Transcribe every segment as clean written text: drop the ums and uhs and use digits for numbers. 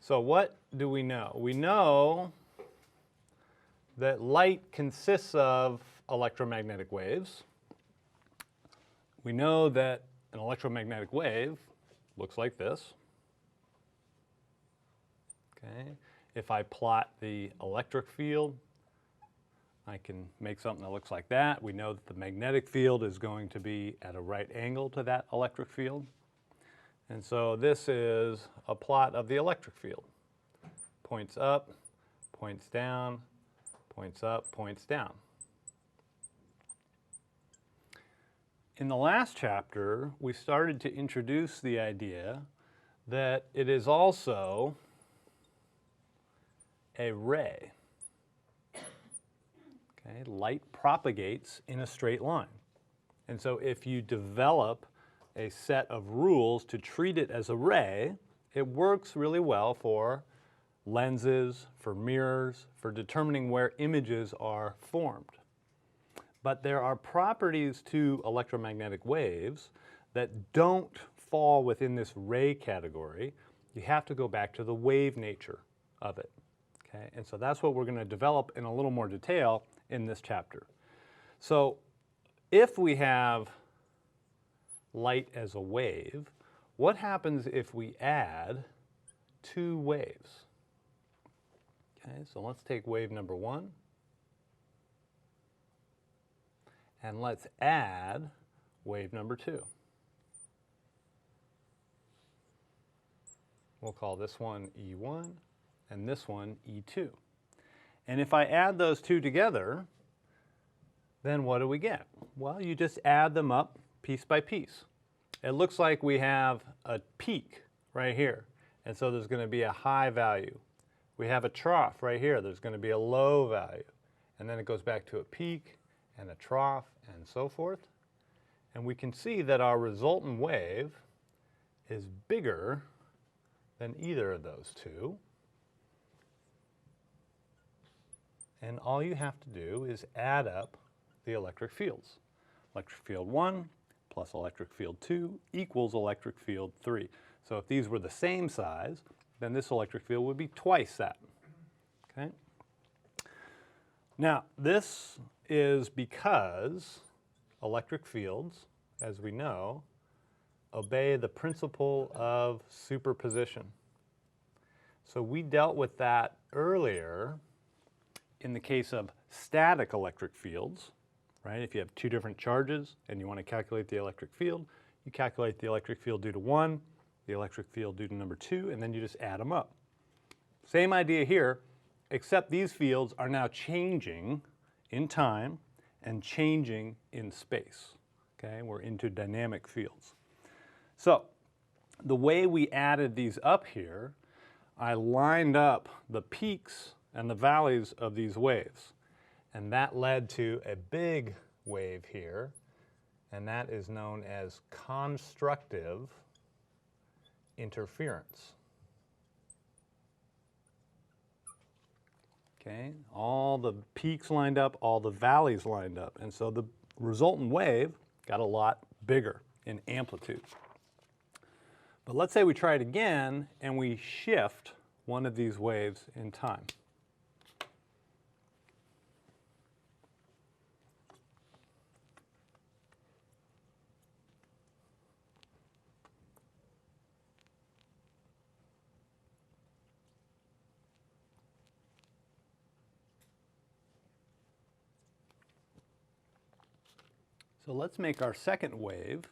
So what do we know? We know that light consists of electromagnetic waves. We know that an electromagnetic wave looks like this. Okay. If I plot the electric field, I can make something that looks like that. We know that the magnetic field is going to be at a right angle to that electric field. And so this is a plot of the electric field. Points up, points down, points up, points down. In the last chapter, we started to introduce the idea that it is also a ray. Okay? Light propagates in a straight line. And so if you develop a set of rules to treat it as a ray, it works really well for lenses, for mirrors, for determining where images are formed. But there are properties to electromagnetic waves that don't fall within this ray category. You have to go back to the wave nature of it. Okay? And so that's what we're going to develop in a little more detail in this chapter. So if we have light as a wave, what happens if we add two waves? Okay, so let's take wave number 1 and let's add wave number 2. We'll call this one E1 and this one E2. And if I add those two together, then what do we get? Well, you just add them up piece by piece. It looks like we have a peak right here, and so there's going to be a high value. We have a trough right here, there's going to be a low value. And then it goes back to a peak and a trough and so forth. And we can see that our resultant wave is bigger than either of those two. And all you have to do is add up the electric fields. Electric field 1 plus electric field 2 equals electric field 3. So if these were the same size, then this electric field would be twice that. Okay? Now, this is because electric fields, as we know, obey the principle of superposition. So we dealt with that earlier in the case of static electric fields, right? If you have two different charges and you want to calculate the electric field, you calculate the electric field due to 1, the electric field due to number 2, and then you just add them up. Same idea here, except these fields are now changing in time and changing in space. Okay, we're into dynamic fields. So the way we added these up here, I lined up the peaks and the valleys of these waves. And that led to a big wave here, and that is known as constructive interference. Okay, all the peaks lined up, all the valleys lined up, and so the resultant wave got a lot bigger in amplitude. But let's say we try it again and we shift one of these waves in time. So let's make our second wave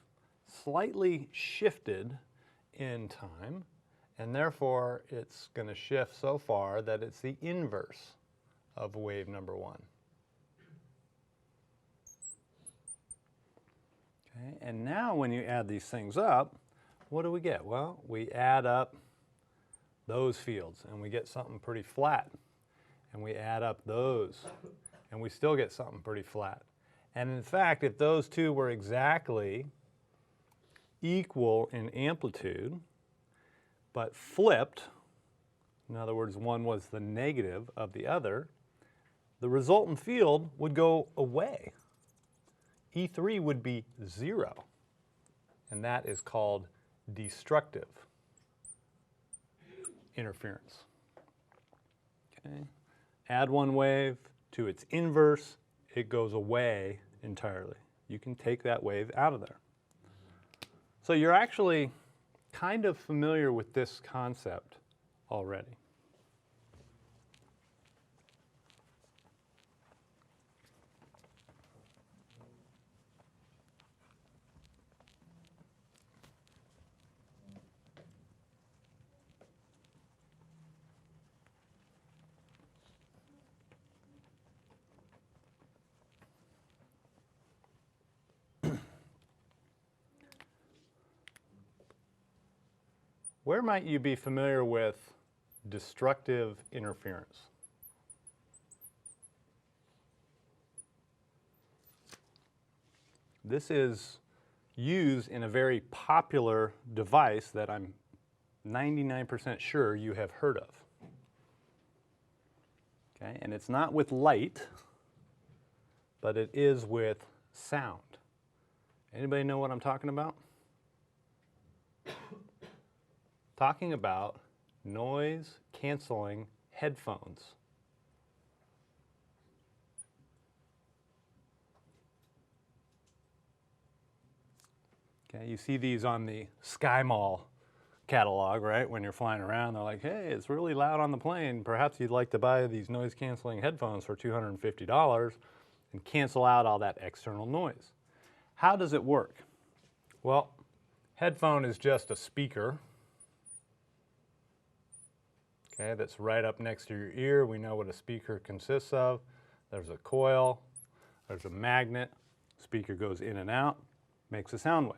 slightly shifted in time, and therefore it's going to shift so far that it's the inverse of wave number 1. Okay, and now when you add these things up, what do we get? Well, we add up those fields and we get something pretty flat. And we add up those and we still get something pretty flat. And in fact, if those two were exactly equal in amplitude, but flipped, in other words, one was the negative of the other, the resultant field would go away. E3 would be 0, and that is called destructive. interference. Okay. Add one wave to its inverse, it goes away entirely. You can take that wave out of there. So you're actually kind of familiar with this concept already. Where might you be familiar with destructive interference? This is used in a very popular device that I'm 99% sure you have heard of. Okay, and it's not with light, but it is with sound. Anybody know what I'm talking about? Talking about noise canceling headphones. Okay, you see these on the Sky Mall catalog, right? When you're flying around, they're like, hey, it's really loud on the plane. Perhaps you'd like to buy these noise canceling headphones for $250 and cancel out all that external noise. How does it work? Well, headphone is just a speaker, okay, that's right up next to your ear. We know what a speaker consists of. There's a coil, there's a magnet, speaker goes in and out, makes a sound wave.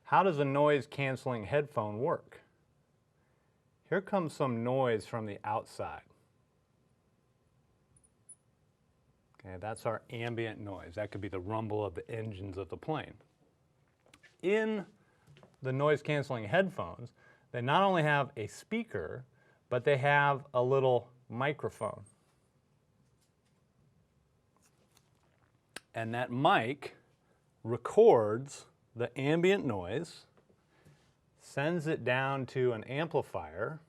How does a noise canceling headphone work? Here comes some noise from the outside. Okay, that's our ambient noise. That could be the rumble of the engines of the plane. In the noise canceling headphones, they not only have a speaker, but they have a little microphone. And that mic records the ambient noise, sends it down to an amplifier,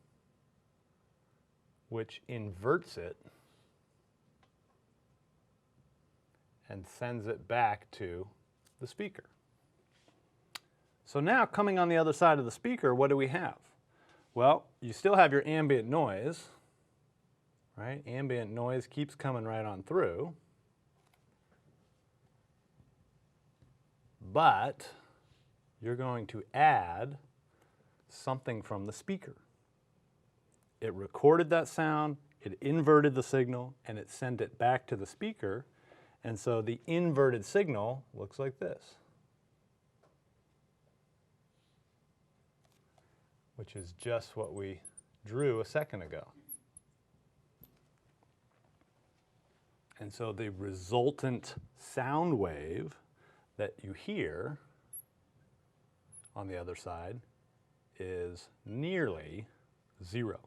which inverts it and sends it back to the speaker. So now, coming on the other side of the speaker, what do we have? Well, you still have your ambient noise, right? Ambient noise keeps coming right on through. But you're going to add something from the speaker. It recorded that sound, it inverted the signal, and it sent it back to the speaker. And so the inverted signal looks like this, which is just what we drew a second ago. And so the resultant sound wave that you hear on the other side is nearly zero.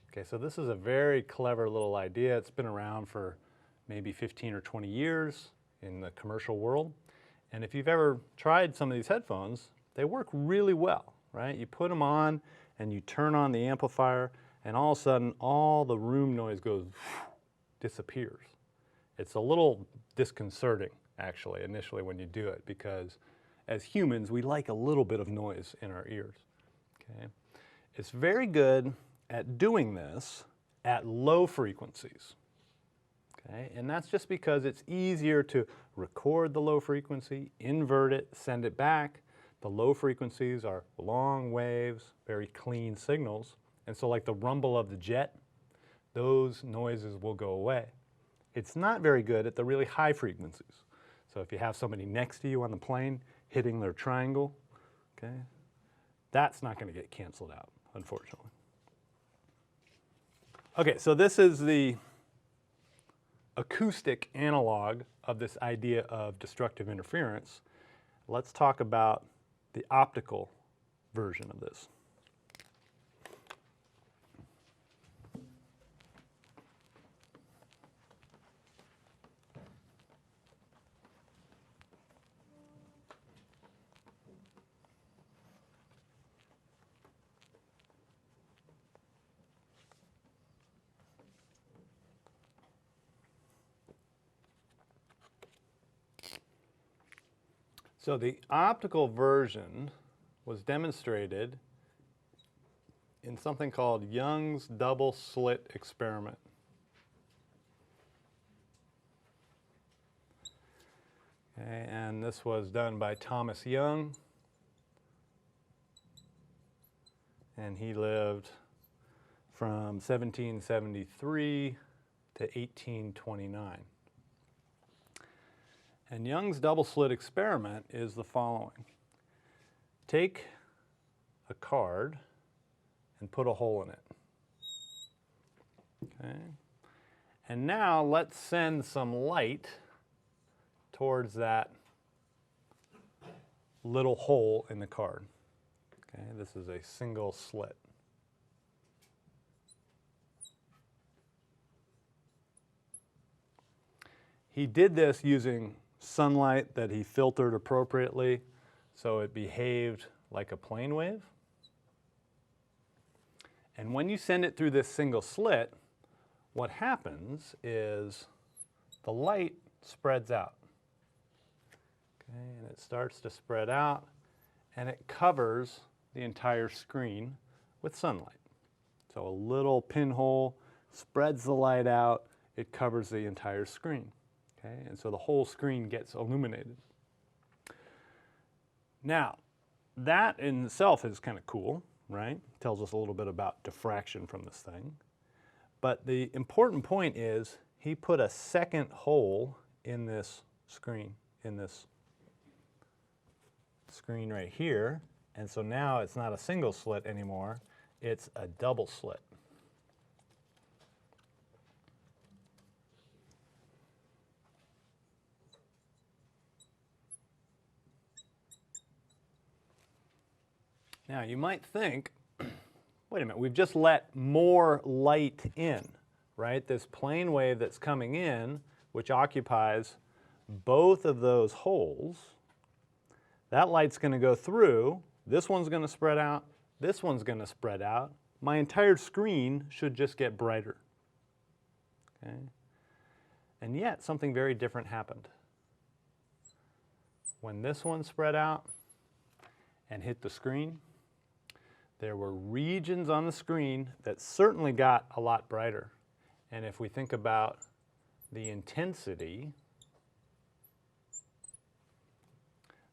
Okay, so this is a very clever little idea. It's been around for maybe 15 or 20 years in the commercial world. And if you've ever tried some of these headphones, they work really well, right? You put them on and you turn on the amplifier and all of a sudden all the room noise goes, disappears. It's a little disconcerting, actually, initially when you do it, because as humans, we like a little bit of noise in our ears. Okay? It's very good at doing this at low frequencies. Okay? And that's just because it's easier to record the low frequency, invert it, send it back. The low frequencies are long waves, very clean signals. And so like the rumble of the jet, those noises will go away. It's not very good at the really high frequencies. So if you have somebody next to you on the plane hitting their triangle, okay, that's not going to get canceled out, unfortunately. Okay, so this is the acoustic analog of this idea of destructive interference. Let's talk about the optical version of this. So the optical version was demonstrated in something called Young's double slit experiment. Okay, and this was done by Thomas Young, and he lived from 1773 to 1829. And Young's double slit experiment is the following. Take a card and put a hole in it. Okay. And now let's send some light towards that little hole in the card. Okay, this is a single slit. He did this using sunlight that he filtered appropriately, so it behaved like a plane wave. And when you send it through this single slit, what happens is the light spreads out. Okay, and it starts to spread out, and it covers the entire screen with sunlight. So a little pinhole spreads the light out, it covers the entire screen. Okay, and so the whole screen gets illuminated. Now, that in itself is kind of cool, right? Tells us a little bit about diffraction from this thing. But the important point is he put a second hole in this screen right here. And so now it's not a single slit anymore, it's a double slit. Now you might think, wait a minute, we've just let more light in, right? This plane wave that's coming in, which occupies both of those holes, that light's going to go through, this one's going to spread out, this one's going to spread out. My entire screen should just get brighter. Okay? And yet something very different happened. When this one spread out and hit the screen, there were regions on the screen that certainly got a lot brighter. And if we think about the intensity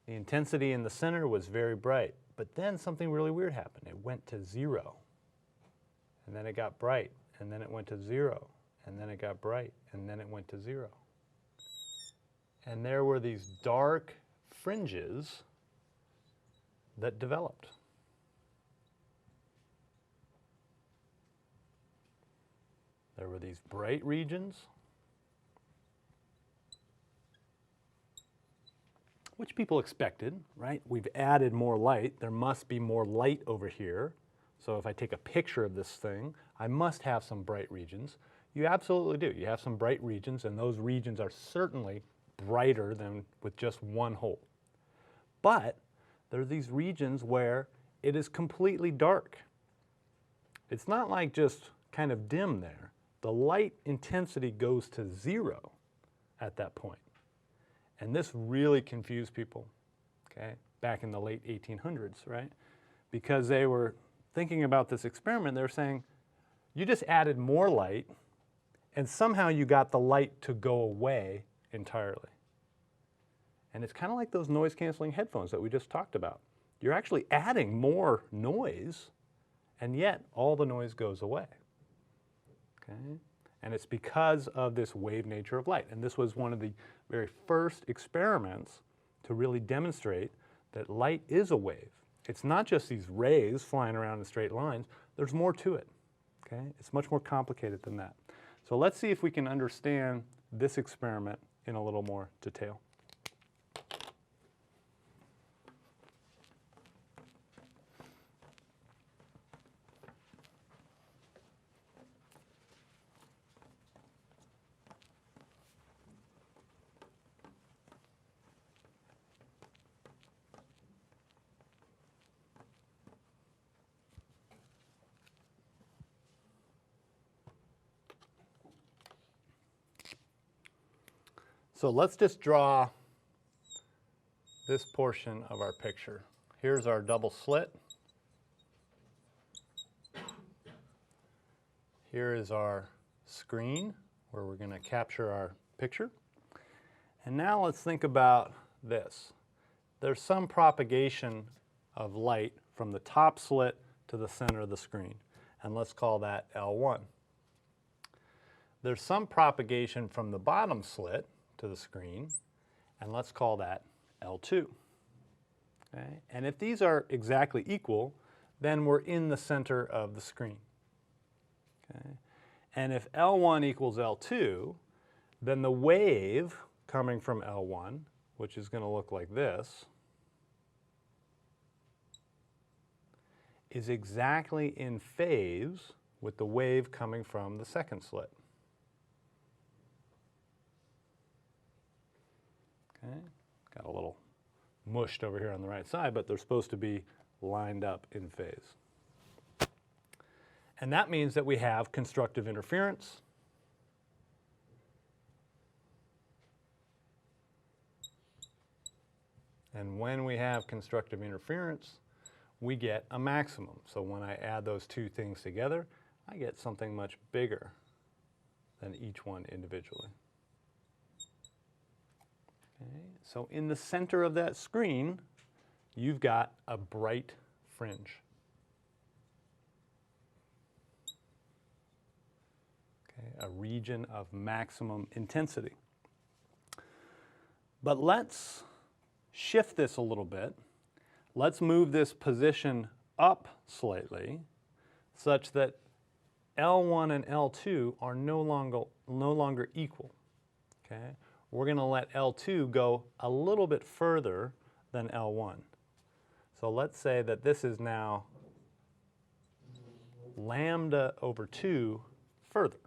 in the center was very bright. But then something really weird happened. It went to 0. And then it got bright. And then it went to 0. And then it got bright. And then it went to 0. And there were these dark fringes that developed. There were these bright regions, which people expected, right? We've added more light. There must be more light over here. So if I take a picture of this thing, I must have some bright regions. You absolutely do. You have some bright regions, and those regions are certainly brighter than with just one hole. But there are these regions where it is completely dark. It's not like just kind of dim there. The light intensity goes to 0 at that point. And this really confused people, okay, back in the late 1800s, right? Because they were thinking about this experiment, they were saying, you just added more light, and somehow you got the light to go away entirely. And it's kind of like those noise-canceling headphones that we just talked about. You're actually adding more noise, and yet all the noise goes away. Okay? And it's because of this wave nature of light. And this was one of the very first experiments to really demonstrate that light is a wave. It's not just these rays flying around in straight lines. There's more to it. Okay? It's much more complicated than that. So let's see if we can understand this experiment in a little more detail. So let's just draw this portion of our picture. Here's our double slit. Here is our screen where we're going to capture our picture. And now let's think about this. There's some propagation of light from the top slit to the center of the screen, and let's call that L1. There's some propagation from the bottom slit to the screen, and let's call that L2. Okay? And if these are exactly equal, then we're in the center of the screen. Okay? And if L1 equals L2, then the wave coming from L1, which is going to look like this, is exactly in phase with the wave coming from the second slit. Okay? Got a little mushed over here on the right side, but they're supposed to be lined up in phase. And that means that we have constructive interference. And when we have constructive interference, we get a maximum. So when I add those two things together, I get something much bigger than each one individually. Okay. So in the center of that screen, you've got a bright fringe. Okay. A region of maximum intensity. But let's shift this a little bit. Let's move this position up slightly such that L1 and L2 are no longer equal. Okay? We're going to let L2 go a little bit further than L1. So let's say that this is now lambda over 2 further.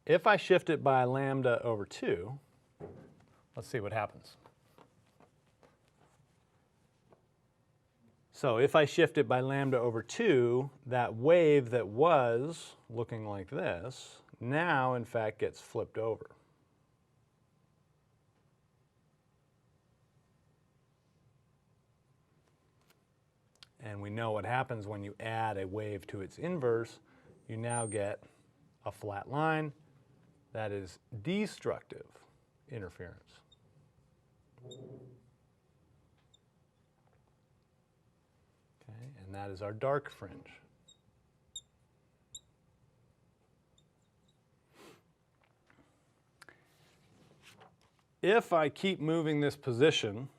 If I shift it by lambda over 2, let's see what happens. So if I shift it by lambda over 2, that wave that was looking like this now in fact gets flipped over. And we know what happens when you add a wave to its inverse. You now get a flat line. That is destructive interference. Okay, and that is our dark fringe. If I keep moving this position,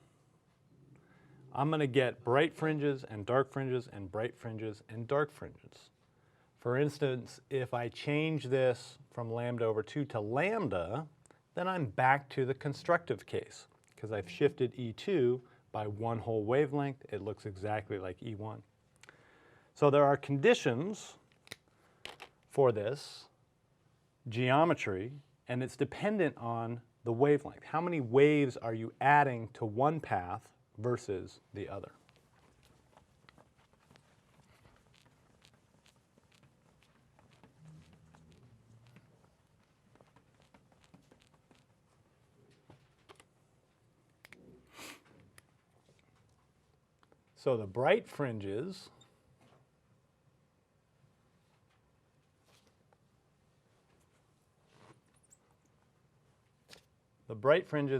I'm going to get bright fringes and dark fringes and bright fringes and dark fringes. For instance, if I change this from lambda over 2 to lambda, then I'm back to the constructive case because I've shifted E2 by one whole wavelength. It looks exactly like E1. So there are conditions for this geometry, and it's dependent on the wavelength. How many waves are you adding to one path versus the other? So the bright fringes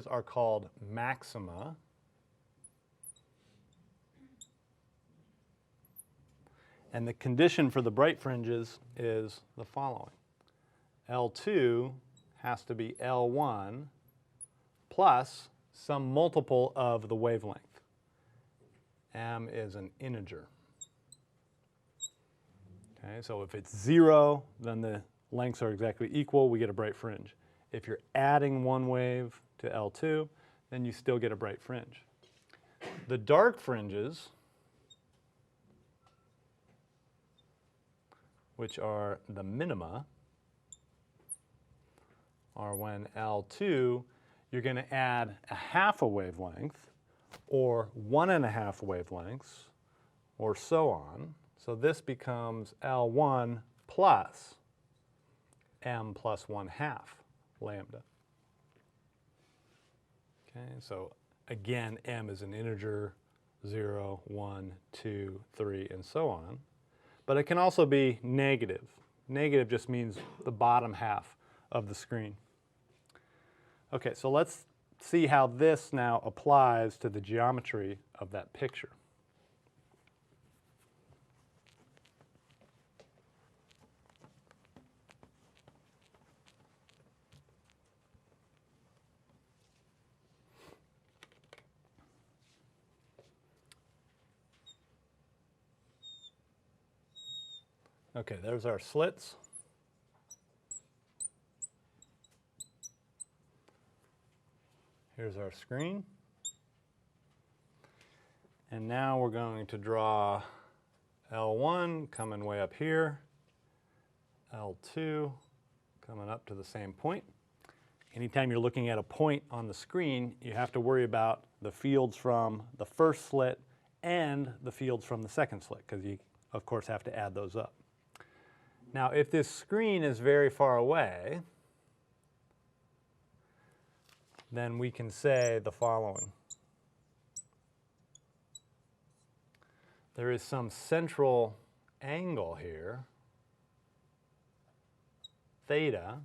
are called maxima. And the condition for the bright fringes is the following. L2 has to be L1 plus some multiple of the wavelength. M is an integer. Okay, so if it's 0, then the lengths are exactly equal, we get a bright fringe. If you're adding one wave to L2, then you still get a bright fringe. The dark fringes, which are the minima, are when L2, you're going to add a half a wavelength, or 1.5 wavelengths, or so on, So this becomes L1 plus m plus 1/2 lambda. Okay, so again, m is an integer, 0, 1, 2, 3, and so on. But it can also be negative. Negative just means the bottom half of the screen. Okay, so let's see how this now applies to the geometry of that picture. Okay, there's our slits. Here's our screen. And now we're going to draw L1 coming way up here, L2 coming up to the same point. Anytime you're looking at a point on the screen, you have to worry about the fields from the first slit and the fields from the second slit, because you, of course, have to add those up. Now, if this screen is very far away, then we can say the following. There is some central angle here, theta,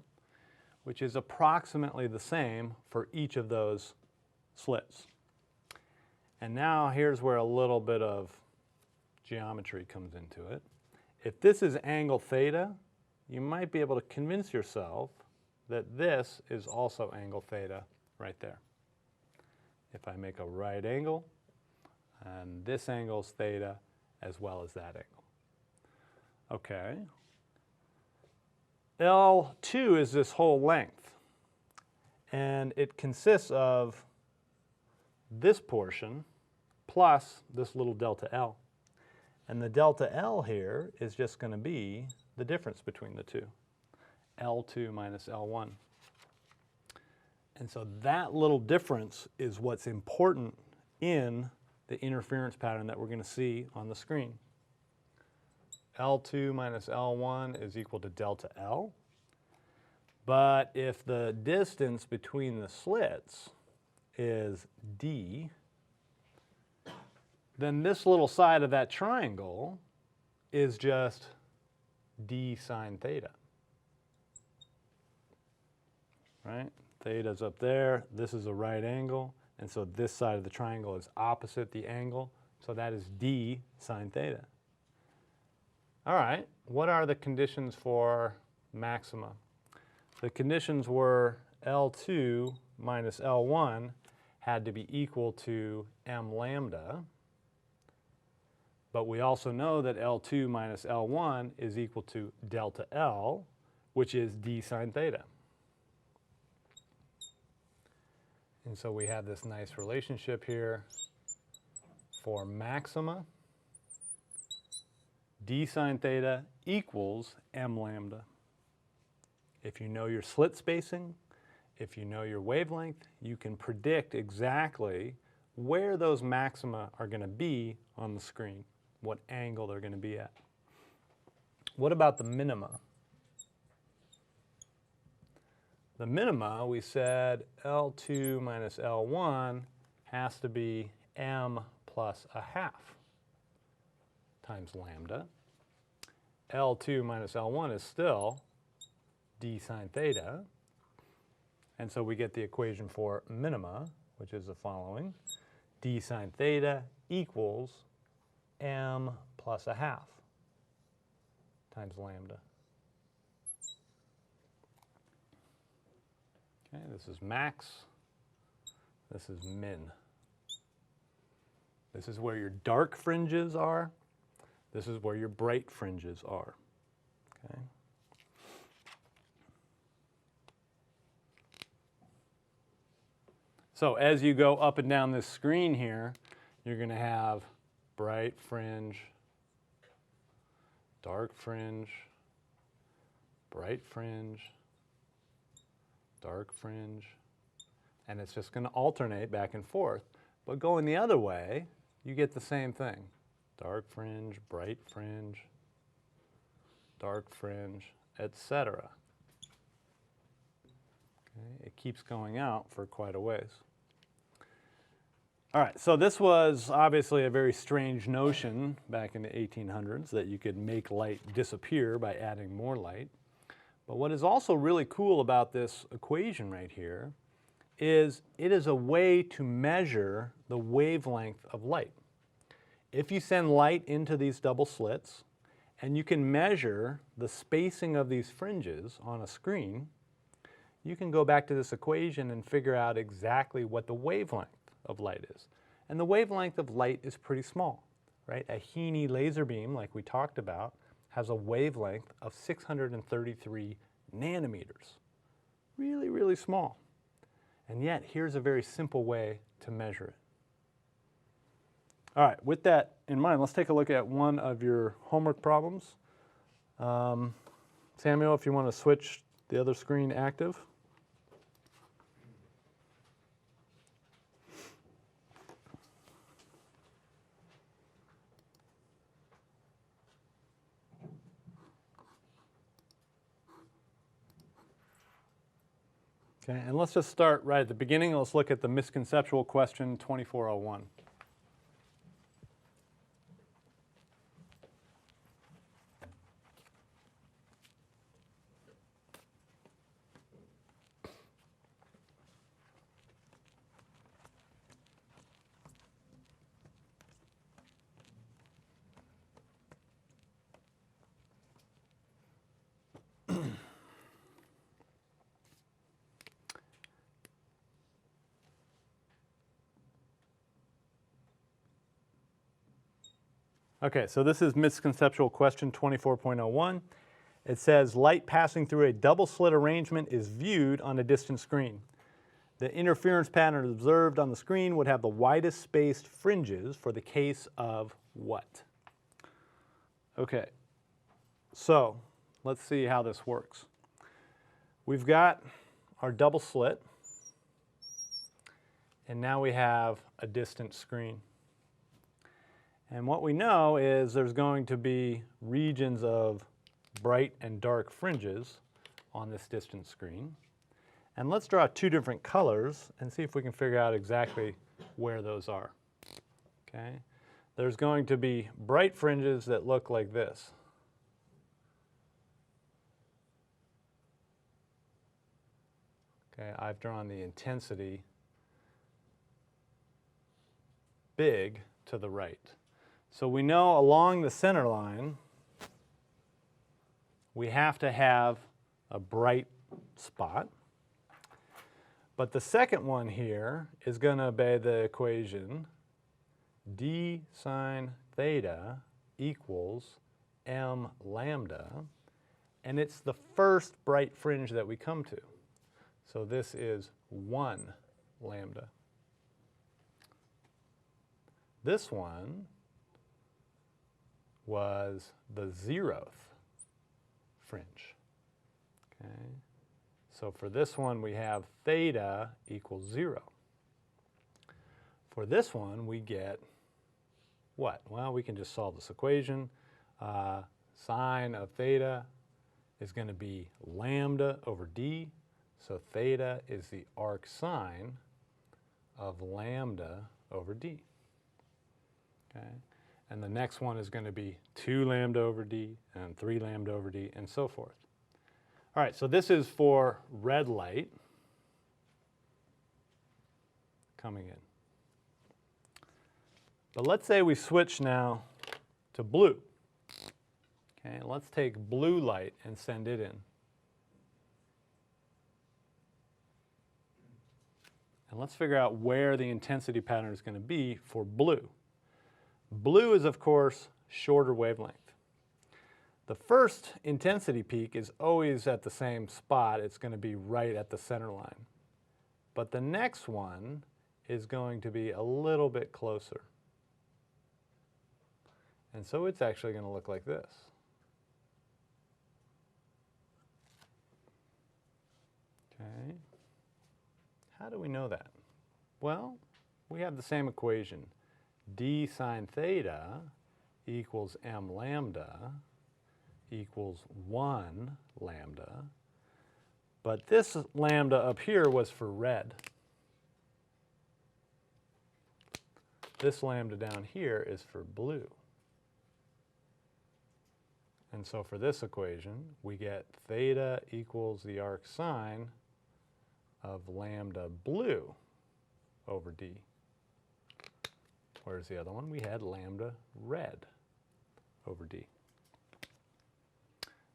which is approximately the same for each of those slits. And now here's where a little bit of geometry comes into it. If this is angle theta, you might be able to convince yourself that this is also angle theta right there. If I make a right angle, and this angle is theta as well as that angle. Okay. L2 is this whole length, and it consists of this portion plus this little delta L. And the delta L here is just going to be the difference between the two, L2 minus L1. And so that little difference is what's important in the interference pattern that we're going to see on the screen. L2 minus L1 is equal to delta L. But if the distance between the slits is D, then this little side of that triangle is just D sine theta. Right? Theta's up there. This is a right angle. And so this side of the triangle is opposite the angle. So that is D sine theta. All right. What are the conditions for maxima? The conditions were L2 minus L1 had to be equal to m lambda. But we also know that L2 minus L1 is equal to delta L, which is D sine theta. And so we have this nice relationship here for maxima. D sine theta equals m lambda. If you know your slit spacing, if you know your wavelength, you can predict exactly where those maxima are going to be on the screen, what angle they're going to be at. What about the minima? The minima, we said L2 minus L1 has to be m plus a half times lambda. L2 minus L1 is still D sine theta. And so we get the equation for minima, which is the following. D sine theta equals m plus a half times lambda. Okay, this is max. This is min. This is where your dark fringes are. This is where your bright fringes are. Okay. So as you go up and down this screen here, you're going to have bright fringe, dark fringe, bright fringe, dark fringe, and it's just going to alternate back and forth. But going the other way, you get the same thing. dark fringe, bright fringe, dark fringe, etc. Okay, it keeps going out for quite a ways. All right, so this was obviously a very strange notion back in the 1800s that you could make light disappear by adding more light. But what is also really cool about this equation right here is it is a way to measure the wavelength of light. If you send light into these double slits and you can measure the spacing of these fringes on a screen, you can go back to this equation and figure out exactly what the wavelength of light is. And the wavelength of light is pretty small, right? A Heaney laser beam, like we talked about, has a wavelength of 633 nanometers. Really, really small. And yet, here's a very simple way to measure it. All right, with that in mind, let's take a look at one of your homework problems. Samuel, if you want to switch the other screen active. Okay, and let's just start right at the beginning. Let's look at the misconceptual question 2401. Okay, so this is misconceptual question 24.01. It says light passing through a double slit arrangement is viewed on a distant screen. The interference pattern observed on the screen would have the widest spaced fringes for the case of what? Okay, so let's see how this works. We've got our double slit, and now we have a distant screen. And what we know is there's going to be regions of bright and dark fringes on this distant screen. And let's draw two different colors and see if we can figure out exactly where those are. Okay? There's going to be bright fringes that look like this. Okay, I've drawn the intensity big to the right. So we know along the center line, we have to have a bright spot. But the second one here is going to obey the equation d sine theta equals m lambda. And it's the first bright fringe that we come to. So this is 1 lambda. This one was the 0th fringe. Okay? So for this one, we have theta equals 0. For this one, we get what? Well, we can just solve this equation. Sine of theta is going to be lambda over d. So theta is the arc sine of lambda over d. Okay? And the next one is going to be 2 lambda over d and 3 lambda over d and so forth. All right, so this is for red light coming in. But let's say we switch now to blue. Okay, let's take blue light and send it in. And let's figure out where the intensity pattern is going to be for blue. Blue is, of course, shorter wavelength. The first intensity peak is always at the same spot. It's going to be right at the center line. But the next one is going to be a little bit closer. And so it's actually going to look like this. Okay. How do we know that? Well, we have the same equation. D sine theta equals m lambda equals 1 lambda. But this lambda up here was for red. This lambda down here is for blue. And so for this equation, we get theta equals the arc sine of lambda blue over d. Whereas the other one, we had lambda red over d.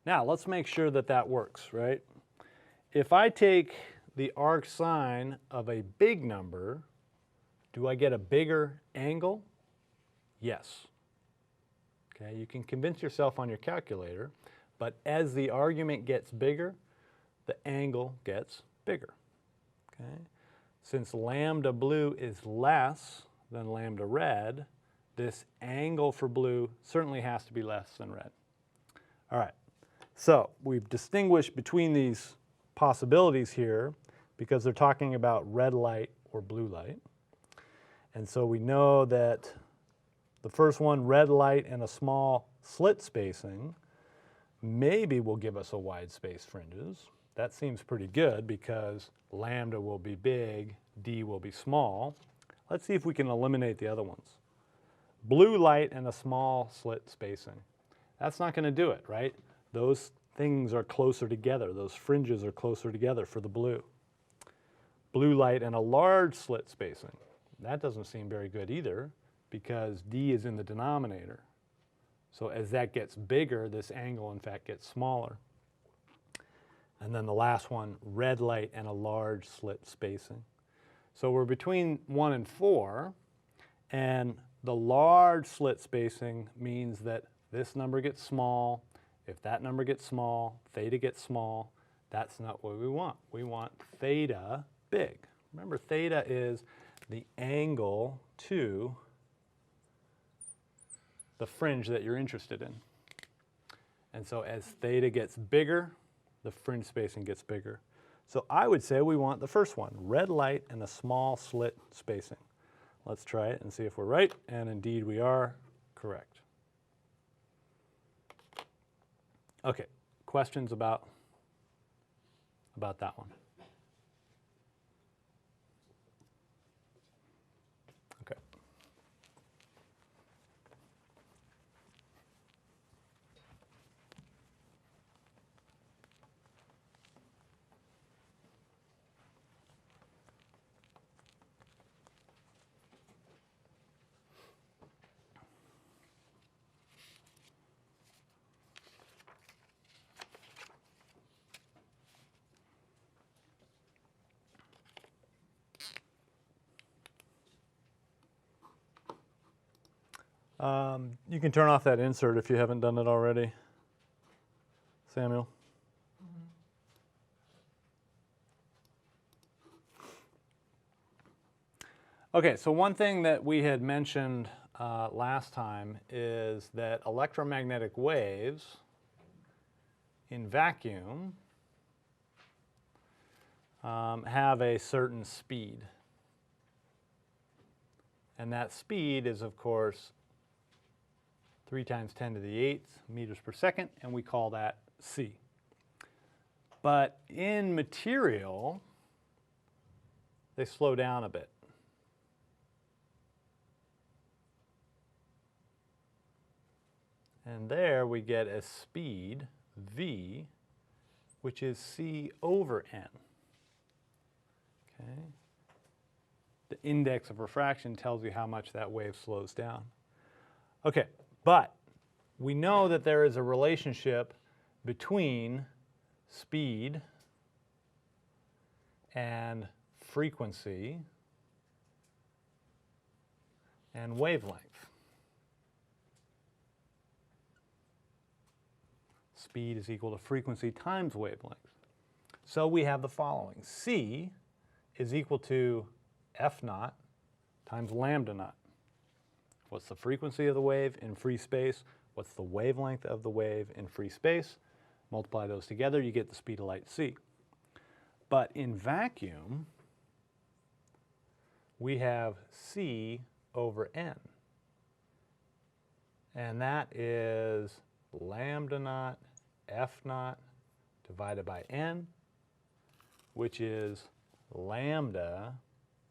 Now, let's make sure that that works, right? If I take the arc sine of a big number, do I get a bigger angle? Yes. Okay, you can convince yourself on your calculator, but as the argument gets bigger, the angle gets bigger. Okay? Since lambda blue is less than lambda red, this angle for blue certainly has to be less than red. All right, so we've distinguished between these possibilities here because they're talking about red light or blue light. And so we know that the first one, red light and a small slit spacing, maybe will give us a wide space fringes. That seems pretty good because lambda will be big, d will be small. Let's see if we can eliminate the other ones. Blue light and a small slit spacing. That's not going to do it, right? Those things are closer together. Those fringes are closer together for the blue. Blue light and a large slit spacing. That doesn't seem very good either because d is in the denominator. So as that gets bigger, this angle in fact gets smaller. And then the last one, red light and a large slit spacing. So we're between 1 and 4, and the large slit spacing means that this number gets small. If that number gets small, theta gets small. That's not what we want. We want theta big. Remember, theta is the angle to the fringe that you're interested in. And so as theta gets bigger, the fringe spacing gets bigger. So I would say we want the first one, red light and a small slit spacing. Let's try it and see if we're right, and indeed we are correct. Okay, questions about that one? Okay. You can turn off that insert if you haven't done it already, Samuel. Okay, so one thing that we had mentioned last time is that electromagnetic waves in vacuum have a certain speed. And that speed is, of course, 3 times 10 to the 8th meters per second, and we call that c. But in material, they slow down a bit. And there we get a speed, v, which is c over n. Okay? The index of refraction tells you how much that wave slows down. Okay, but we know that there is a relationship between speed and frequency and wavelength. Speed is equal to frequency times wavelength. So we have the following. C is equal to f naught times lambda naught. What's the frequency of the wave in free space? What's the wavelength of the wave in free space? Multiply those together, you get the speed of light c. But in vacuum, we have c over n. And that is lambda naught F naught divided by N, which is lambda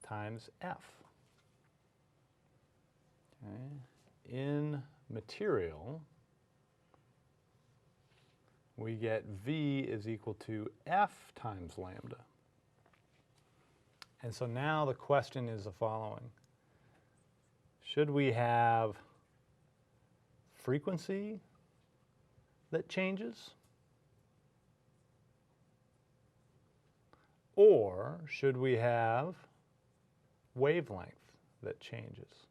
times F. Okay. In material, we get V is equal to F times lambda. And so now the question is the following. Should we have frequency that changes? Or should we have wavelength that changes?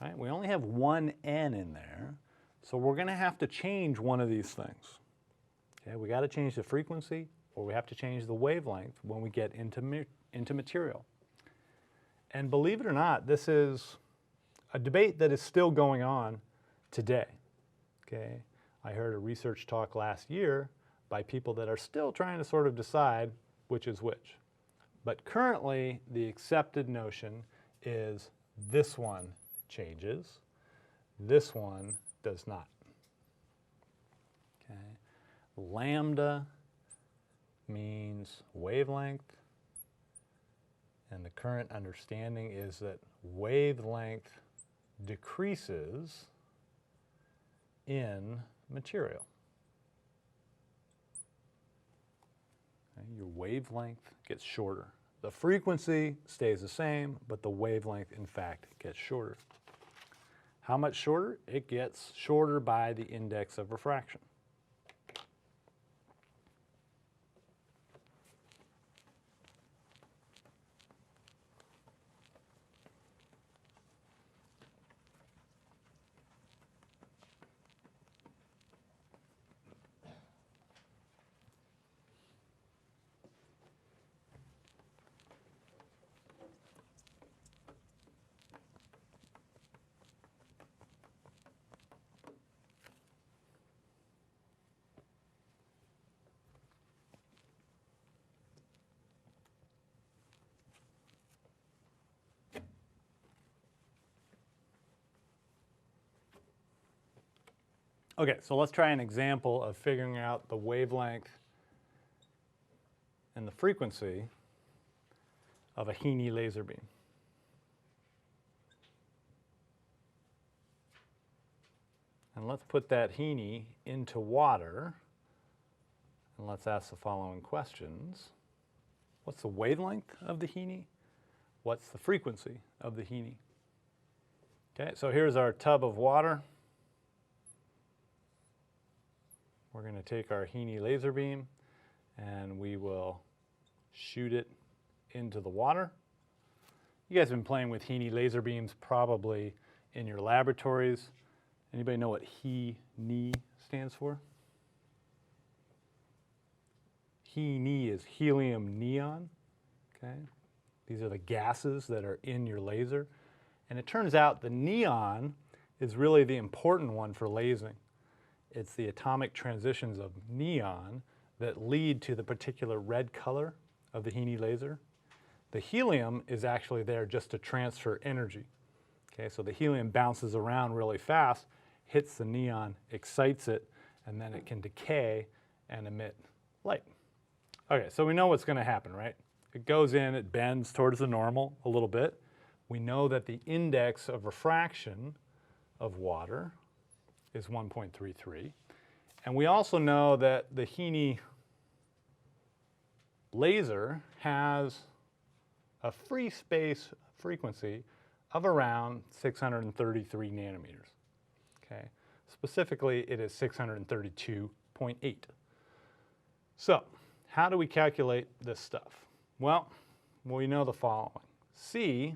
Right? We only have one N in there, so we're going to have to change one of these things. Okay, we got to change the frequency, or we have to change the wavelength when we get into material. And believe it or not, this is a debate that is still going on today. Okay, I heard a research talk last year by people that are still trying to sort of decide which is which. But currently, the accepted notion is this one changes, this one does not. Okay. Lambda means wavelength, and the current understanding is that wavelength decreases in material. Okay. Your wavelength gets shorter. The frequency stays the same, but the wavelength, in fact, gets shorter. How much shorter? It gets shorter by the index of refraction. Okay, so let's try an example of figuring out the wavelength and the frequency of a Heaney laser beam. And let's put that Heaney into water, and let's ask the following questions. What's the wavelength of the Heaney? What's the frequency of the Heaney? Okay, so here's our tub of water. We're going to take our Heaney laser beam and we will shoot it into the water. You guys have been playing with Heaney laser beams probably in your laboratories. Anybody know what He-Ni stands for? He-Ni is helium neon. Okay? These are the gases that are in your laser. And it turns out the neon is really the important one for lasing. It's the atomic transitions of neon that lead to the particular red color of the Heaney laser. The helium is actually there just to transfer energy. Okay, so the helium bounces around really fast, hits the neon, excites it, and then it can decay and emit light. Okay, so we know what's going to happen, right? It goes in, it bends towards the normal a little bit. We know that the index of refraction of water is 1.33. And we also know that the Heaney laser has a free space frequency of around 633 nanometers. Okay. Specifically, it is 632.8. So, how do we calculate this stuff? Well, we know the following. C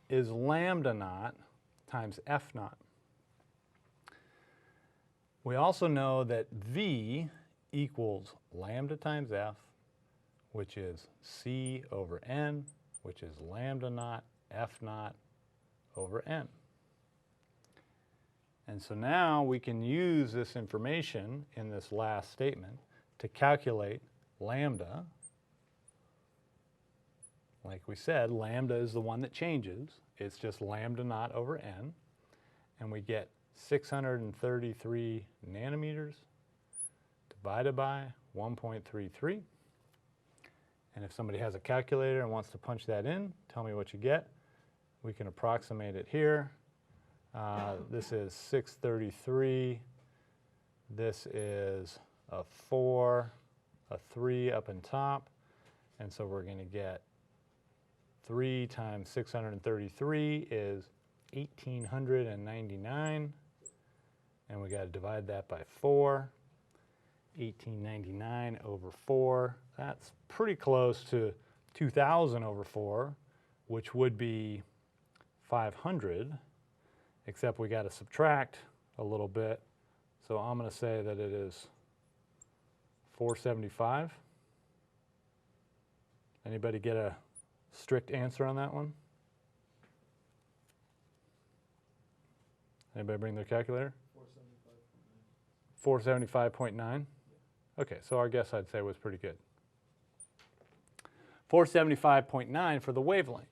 is lambda naught times F naught. We also know that V equals lambda times F, which is C over N, which is lambda naught F naught over N. And so now we can use this information in this last statement to calculate lambda. Like we said, lambda is the one that changes. It's just lambda naught over N. and we get 633 nanometers divided by 1.33. And if somebody has a calculator and wants to punch that in, tell me what you get. We can approximate it here. This is 633. This is a 4, a 3 up in top. And so we're going to get 3 times 633 is 1,899. And we got to divide that by 4. 1899 over 4. That's pretty close to 2,000 over 4, which would be 500, except we got to subtract a little bit. So I'm going to say that it is 475. Anybody get a strict answer on that one? Anybody bring their calculator? 475.9. 475.9? Okay, so our guess I'd say was pretty good. 475.9 for the wavelength.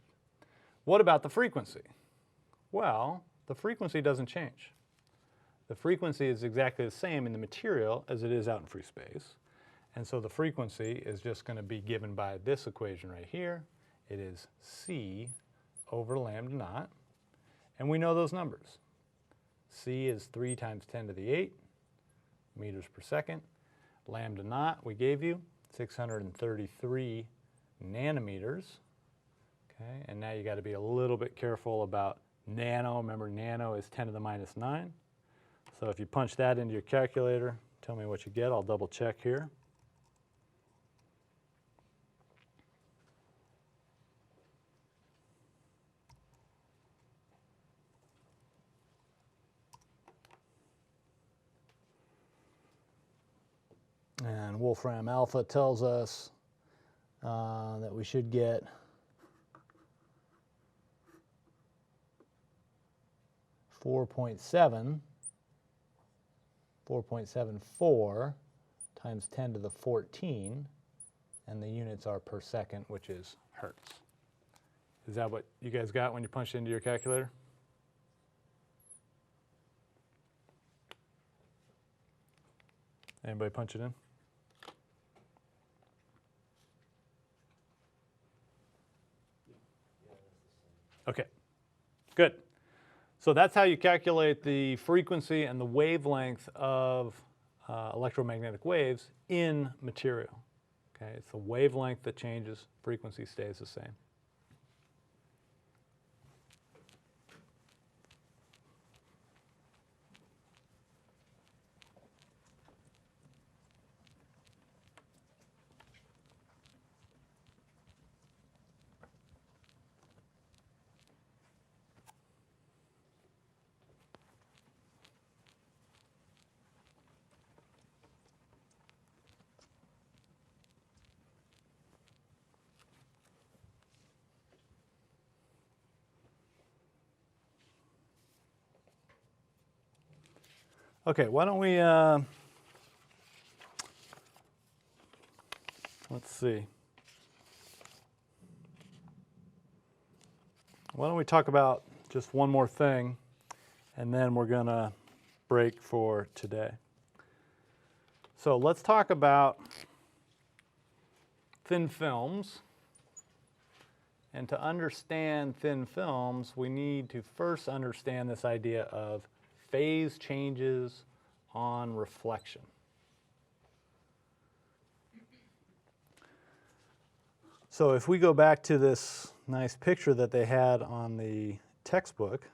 What about the frequency? Well, the frequency doesn't change. The frequency is exactly the same in the material as it is out in free space. And so the frequency is just going to be given by this equation right here. It is c over lambda naught. And we know those numbers. C is 3 times 10 to the 8 meters per second. Lambda naught we gave you 633 nanometers. Okay, and now you got to be a little bit careful about nano. Remember, nano is 10 to the minus 9. So if you punch that into your calculator, tell me what you get. I'll double check here. And Wolfram alpha tells us that we should get 4.74 times 10 to the 14, and the units are per second, which is hertz. Is that what you guys got when you punched into your calculator? Anybody punch it in? Okay, good. So that's how you calculate the frequency and the wavelength of electromagnetic waves in material. Okay, it's the wavelength that changes, frequency stays the same. Okay, why don't we, let's see. Why don't we talk about just one more thing, and then we're going to break for today. So let's talk about thin films. And to understand thin films, we need to first understand this idea of phase changes on reflection. So if we go back to this nice picture that they had on the textbook,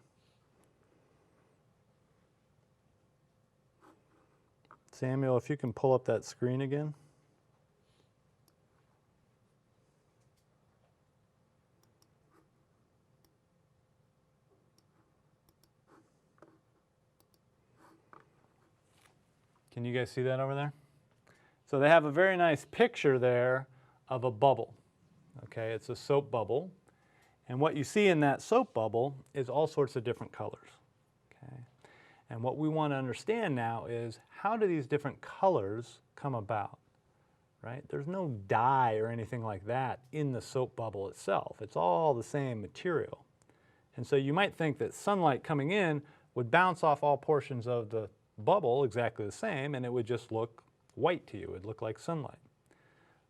Samuel, if you can pull up that screen again. Can you guys see that over there? So they have a very nice picture there of a bubble. Okay, it's a soap bubble. And what you see in that soap bubble is all sorts of different colors. Okay? And what we want to understand now is, how do these different colors come about? Right? There's no dye or anything like that in the soap bubble itself. It's all the same material. And so you might think that sunlight coming in would bounce off all portions of the bubble exactly the same, and it would just look white to you. It would look like sunlight.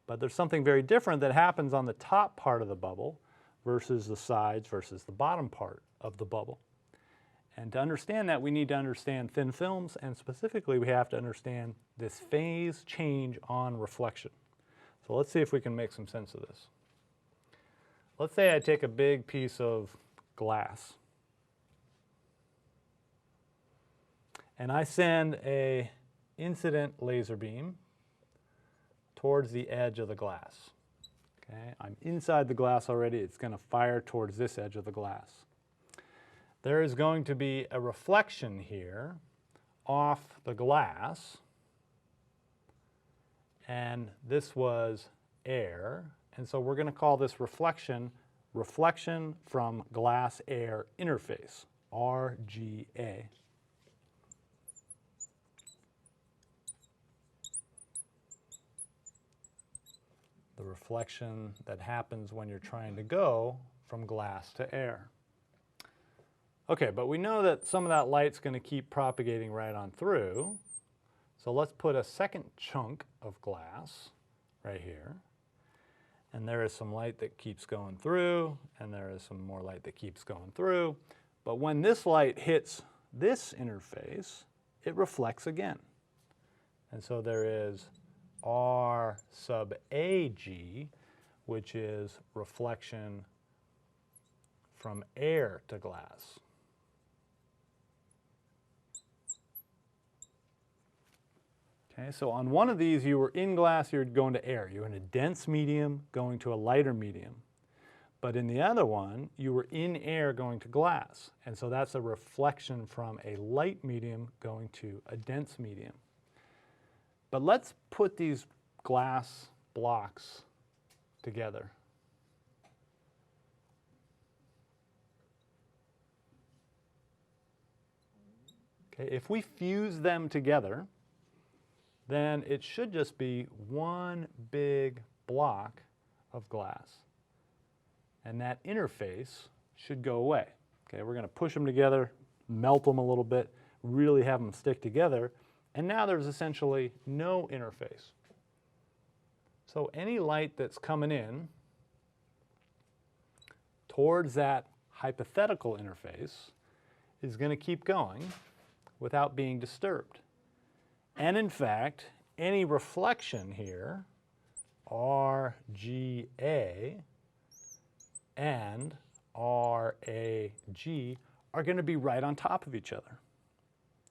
But there's something very different that happens on the top part of the bubble versus the sides versus the bottom part of the bubble. And to understand that, we need to understand thin films, and specifically we have to understand this phase change on reflection. So let's see if we can make some sense of this. Let's say I take a big piece of glass and I send an incident laser beam towards the edge of the glass. Okay, I'm inside the glass already. It's going to fire towards this edge of the glass. There is going to be a reflection here off the glass, and this was air, and so we're going to call this reflection from glass-air interface, RGA. The reflection that happens when you're trying to go from glass to air. Okay, but we know that some of that light's going to keep propagating right on through. So let's put a second chunk of glass right here. And there is some light that keeps going through, and there is some more light that keeps going through. But when this light hits this interface, it reflects again. And so there is R sub AG, which is reflection from air to glass. Okay, so on one of these, you were in glass, you're going to air. You're in a dense medium going to a lighter medium. But in the other one, you were in air going to glass. And so that's a reflection from a light medium going to a dense medium. But let's put these glass blocks together. Okay, if we fuse them together, then it should just be one big block of glass. And that interface should go away. Okay, we're going to push them together, melt them a little bit, really have them stick together, and now there's essentially no interface. So any light that's coming in towards that hypothetical interface is going to keep going without being disturbed. And in fact, any reflection here, RGA and RAG, are going to be right on top of each other,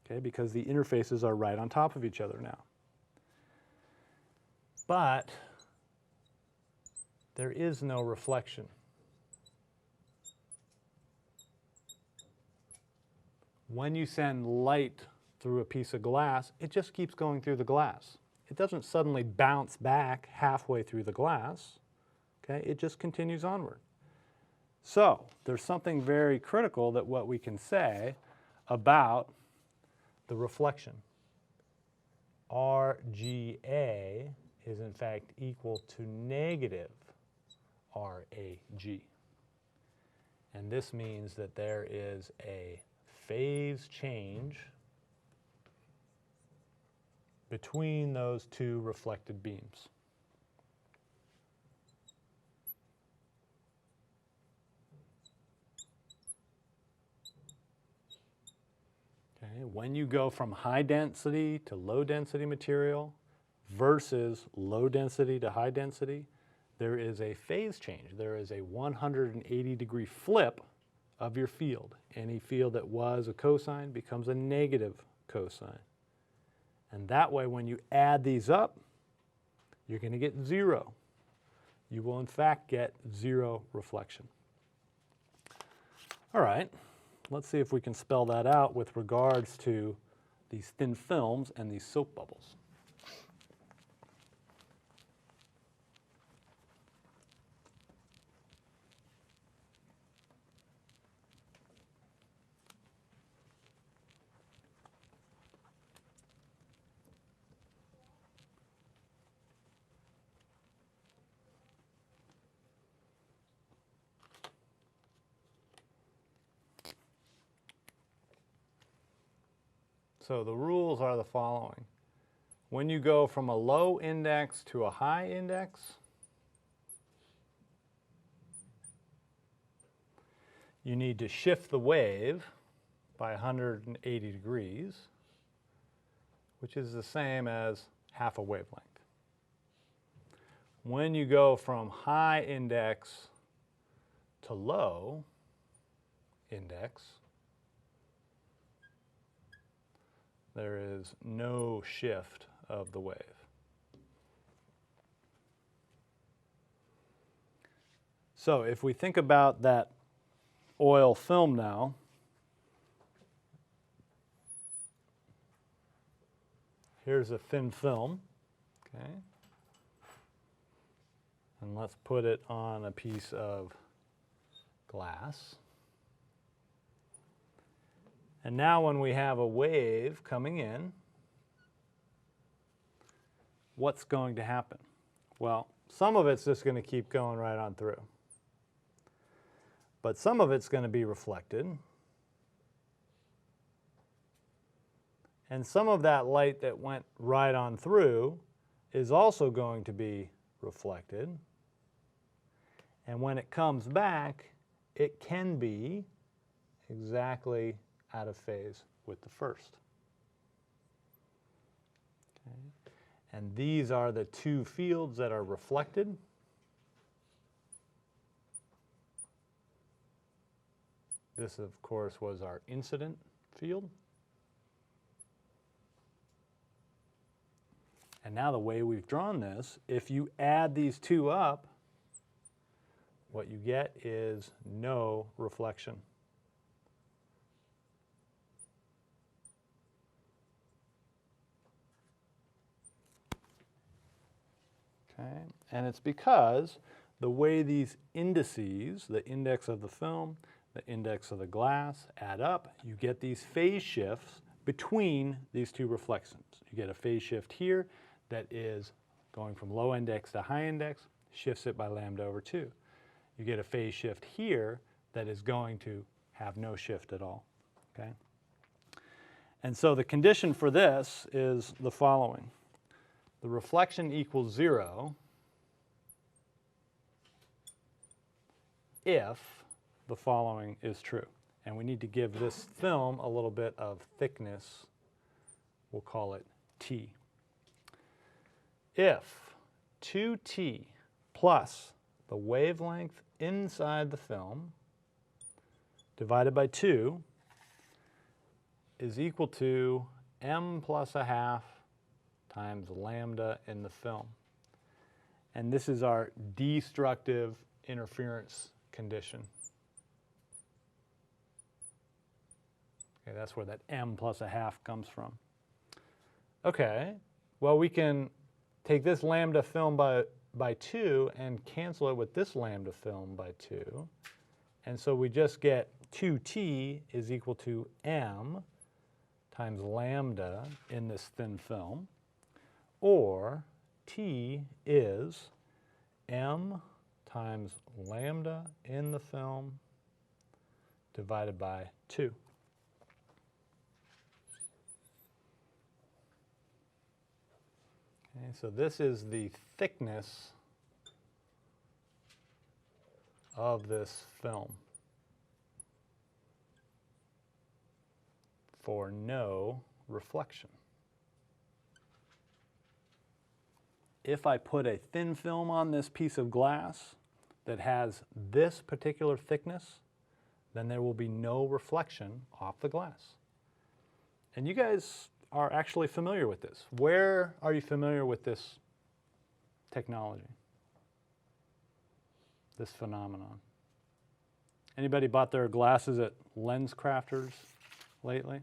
okay, because the interfaces are right on top of each other now. But there is no reflection. When you send light through a piece of glass, it just keeps going through the glass. It doesn't suddenly bounce back halfway through the glass. Okay, it just continues onward. So there's something very critical that what we can say about the reflection. RGA is in fact equal to negative RAG. And this means that there is a phase change between those two reflected beams. Okay, when you go from high density to low density material versus low density to high density, there is a phase change. There is a 180-degree flip of your field. Any field that was a cosine becomes a negative cosine. And that way, when you add these up, you're going to get zero. You will, in fact, get zero reflection. All right, let's see if we can spell that out with regards to these thin films and these soap bubbles. So the rules are the following. When you go from a low index to a high index, you need to shift the wave by 180 degrees, which is the same as half a wavelength. When you go from high index to low index, there is no shift of the wave. So if we think about that oil film now, here's a thin film, okay? And let's put it on a piece of glass. And now when we have a wave coming in, what's going to happen? Well, some of it's just going to keep going right on through. But some of it's going to be reflected. And some of that light that went right on through is also going to be reflected. And when it comes back, it can be exactly out of phase with the first. Okay. And these are the two fields that are reflected. This, of course, was our incident field. And now the way we've drawn this, if you add these two up, what you get is no reflection. Okay, and it's because the way these indices, the index of the film, the index of the glass, add up, you get these phase shifts between these two reflections. You get a phase shift here that is going from low index to high index, shifts it by lambda over 2. You get a phase shift here that is going to have no shift at all, okay? And so the condition for this is the following. The reflection equals 0 if the following is true. And we need to give this film a little bit of thickness. We'll call it T. If 2T plus the wavelength inside the film divided by 2 is equal to m plus a half times lambda in the film. And this is our destructive interference condition. Okay, that's where that m plus a half comes from. Okay, well, we can take this lambda film by 2 and cancel it with this lambda film by 2. And so we just get 2t is equal to m times lambda in this thin film, or t is m times lambda in the film divided by 2. Okay, so this is the thickness of this film for no reflection. If I put a thin film on this piece of glass that has this particular thickness, then there will be no reflection off the glass. And you guys are actually familiar with this. Where are you familiar with this technology, this phenomenon? Anybody bought their glasses at Lens Crafters lately?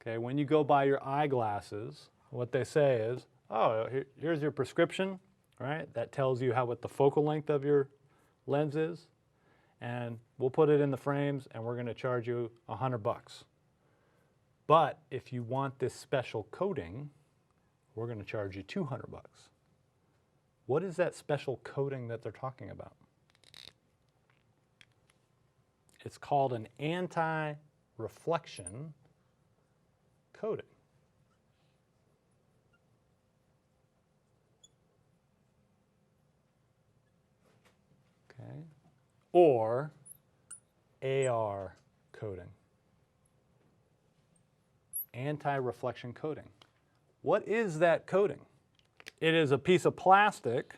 Okay, when you go buy your eyeglasses, what they say is, oh, here's your prescription, right? That tells you what the focal length of your lens is, and we'll put it in the frames and we're going to charge you $100. But if you want this special coating, we're going to charge you $200. What is that special coating that they're talking about? It's called an anti-reflection coating. Okay. Or AR coating. Anti-reflection coating. What is that coating? It is a piece of plastic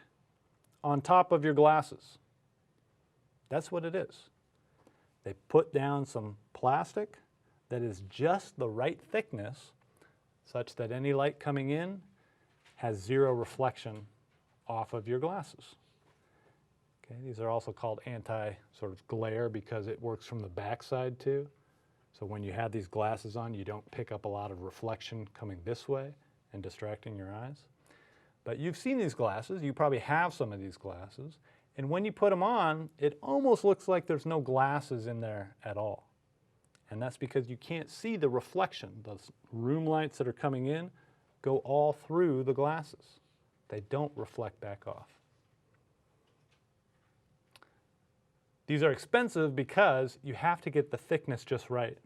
on top of your glasses. That's what it is. They put down some plastic that is just the right thickness such that any light coming in has zero reflection off of your glasses. Okay, these are also called anti-sort of glare because it works from the backside too. So when you have these glasses on, you don't pick up a lot of reflection coming this way and distracting your eyes. But you've seen these glasses, you probably have some of these glasses, and when you put them on, it almost looks like there's no glasses in there at all. And that's because you can't see the reflection. Those room lights that are coming in go all through the glasses. They don't reflect back off. These are expensive because you have to get the thickness just right.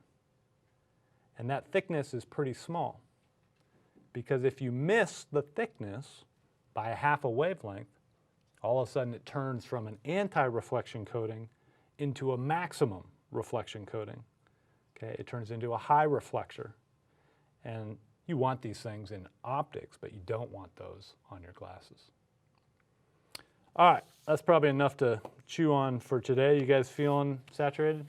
And that thickness is pretty small. Because if you miss the thickness by a half a wavelength, all of a sudden it turns from an anti-reflection coating into a maximum reflection coating. Okay, it turns into a high reflector. And you want these things in optics, but you don't want those on your glasses. All right, that's probably enough to chew on for today. You guys feeling saturated?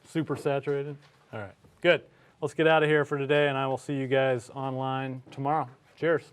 Super saturated? All right, good. Let's get out of here for today, and I will see you guys online tomorrow. Cheers.